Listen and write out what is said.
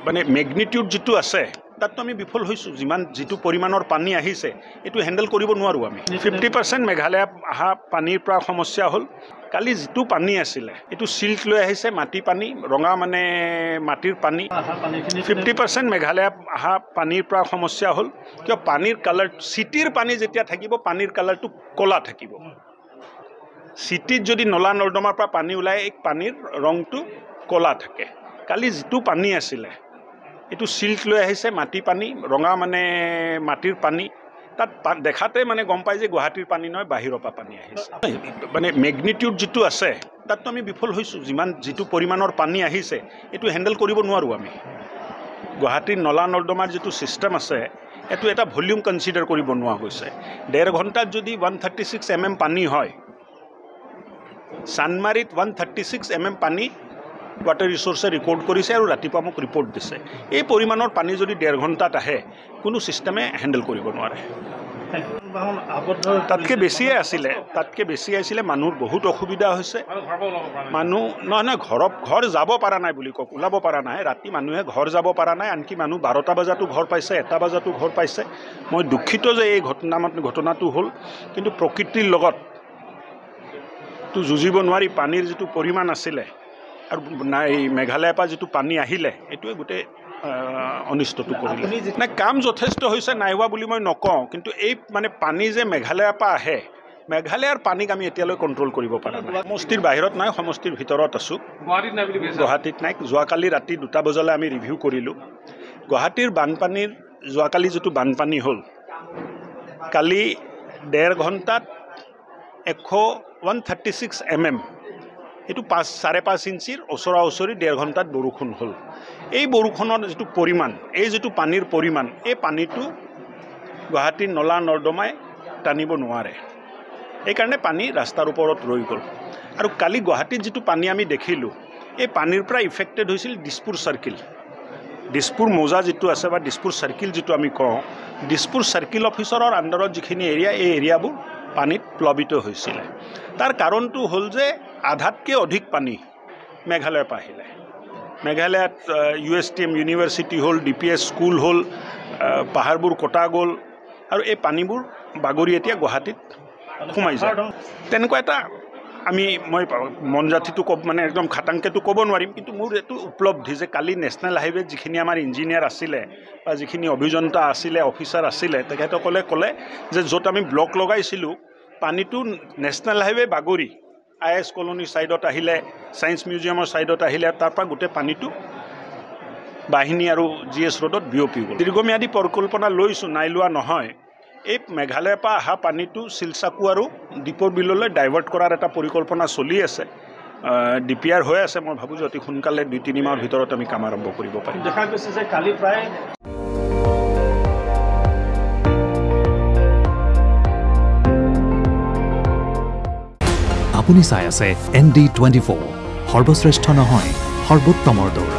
মানে মেগনিটিউড যেটো আছে তাততো আমি বিফল হৈছোঁ যিটো পৰিমাণৰ পানী আহিছে এইটো হেণ্ডেল কৰিব নোৱাৰোঁ আমি 50% মেঘালয় অহা পানীৰ পৰা সমস্যা হ'ল কালি যেটো পানী আছিলে এইটো সিল্ট লৈ আহিছে মাটি পানী ৰঙা মানে মাটিৰ পানী 50% মেঘালয় অহা পানীৰ পৰা সমস্যা হ'ল কিয় পানীৰ কালাৰ সিটিৰ পানী যেতিয়া থাকিব পানীৰ কালাৰটো কলা থাকিব সিটিত যদি নলা নৰ্দমাৰ পৰা পানী ওলাই এই পানীৰ ৰংটো কলা থাকে কালি যেটো পানী আছিলে এইটো সিল্ট লৈ আহিছে মাটি পানী ৰঙা মানে মাটিৰ পানী তাত দেখাতে মানে গম পাই যে গুৱাহাটীৰ পানী নহয় বাহিৰৰ পৰা পানী আহিছে মানে মেগনিটিউড যেটো আছে তাততো আমি বিফল হৈছোঁ যিটো পৰিমাণৰ পানী আহিছে এইটো হেণ্ডেল কৰিব নোৱাৰোঁ আমি গুৱাহাটীৰ নলা নৰ্দমাৰ যেটো সিস্টেম আছে এইটো এটা ভলিউম কনসিডাৰ কৰিব নোৱাৰা গৈছে 1.5 ঘণ্টাত যদি 136 mm পানী হয় চানমাৰীত 136 mm পানী वाटर रिसोर्स रिकॉर्ड करिছে আৰু ৰাতিপুৱা মোক ৰিপৰ্ট দিছে এই পৰিমাণৰ পানী যদি 1.5 ঘণ্টাত আহে কোনো সিস্টেমে হেণ্ডেল কৰিব নোৱাৰে তাতকে বেছি আছিলে মানুহৰ বহুত অসুবিধা হৈছে মানুহ নহয় ঘৰ যাব পৰা নাই বুলি কক ওলাব পৰা নাই ৰাতি মানুহে ঘৰ যাব পৰা নাই আনকি মানুহ 12টা বজাতো ঘৰ পাইছে 1টা বজাতো ঘৰ পাইছে মই দুখিত যে এই ঘটনাটো হ'ল কিন্তু প্ৰকৃতিৰ লগত তো যুঁজিব নোৱাৰি পানীৰ যেটো পৰিমাণ আছিলে আৰু নাই মেঘালয়ৰ পৰা যেটো পানী আহিলে এইটোৱে গোটে অনিষ্টটো কৰিলে না কাম যথেষ্ট হৈছে নাই হোৱা বুলি মই নকওঁ কিন্তু এই মানে পানী যে মেঘালয়ৰ পৰা আহে মেঘালয়ৰ পানীক আমি এতিয়ালৈ কন্ট্ৰোল কৰিব পৰা নাই সমষ্টিৰ বাহিৰত নাই সমষ্টিৰ ভিতৰত আছো গুৱাহাটীত নাই যোৱাকালি ৰাতি 2টা বজালৈ আমি ৰিভিউ কৰিলো গুৱাহাটীৰ বানপানীৰ যোৱাকালি যেটো বানপানী হ'ল কালি 1.5 ঘণ্টাত 136 mm এটো 5.5 ইঞ্চিৰ ওচৰা-ওচৰি 1.5 ঘণ্টাত বৰষুণ হ'ল এই বৰষুণৰ যেটো পৰিমাণ এই যেটো পানীৰ পৰিমাণ এই পানীটো গুৱাহাটীৰ নলা নৰ্দমাই টানিব নোৱাৰে এই কাৰণে পানী ৰাস্তাৰ ওপৰত ৰৈ গ'ল আৰু কালি গুৱাহাটীত যেটো পানী আমি দেখিলো এই পানীৰ পৰা ইফেক্টেড হৈছিল দিছপুৰ সাৰ্কেল দিছপুৰ মোজা যেটো আছে বা দিছপুৰ সাৰ্কেল যেটো আমি কওঁ দিছপুৰ সাৰ্কেল অফিচাৰৰ আণ্ডাৰত যিখিনি এৰিয়া এই এৰিয়াবোৰ পানীত প্লাবিত হৈছিল তাৰ কাৰণটো হ'ল যে আধাতকৈ অধিক পানী মেঘালয়ৰ পৰা আহিলে মেঘালয়ত USTM ইউনিভাৰ্চিটি হ'ল DPS স্কুল হ'ল পাহাৰবোৰ কটা গ'ল আৰু এই পানীবোৰ বাগৰি এতিয়া গুৱাহাটীত সোমাই যায় তেনেকুৱা এটা মই মনজাতিটো মানে একদম খাটাংকেটো ক'ব নোৱাৰিম কিন্তু মোৰ এটো উপলব্ধি যে কালি নেশ্যনেল হাইৱে যিখিনি আমাৰ ইঞ্জিনিয়াৰ আছিলে বা যিখিনি অভিযন্তা আছিলে অফিচাৰ আছিলে তেখেতসকলে ক'লে যে য'ত আমি ব্লক লগাইছিলোঁ পানীটো নেশ্যনেল হাইৱে বাগৰি IS কলনী সাইডত আহিলে সায়েন্স মিউজিয়ামৰ সাইডত আহিলে তাৰ পৰা গোটে পানীটো বাহিনী আৰু GS ৰোডত বিয়পি গ'ল দীৰ্ঘম্যাদী পৰিকল্পনা লৈছো নাই লোৱা নহয় এই মেঘালয়ৰ পৰা অহা পানীটো সিলচাকু আৰু দীপৰ বিললৈ ডাইভাৰ্ট কৰাৰ এটা পৰিকল্পনা চলি আছে DPR হৈ আছে মই ভাবো যে অতি সোনকালে 2-3 মাহৰ ভিতৰত আমি কাম আৰম্ভ কৰিব পাৰিম দেখা গৈছে যে কালি প্ৰায় আপুনি চাই আছে ND24 সৰ্বশ্ৰেষ্ঠ নহয় সৰ্বোত্তমৰ দৌৰ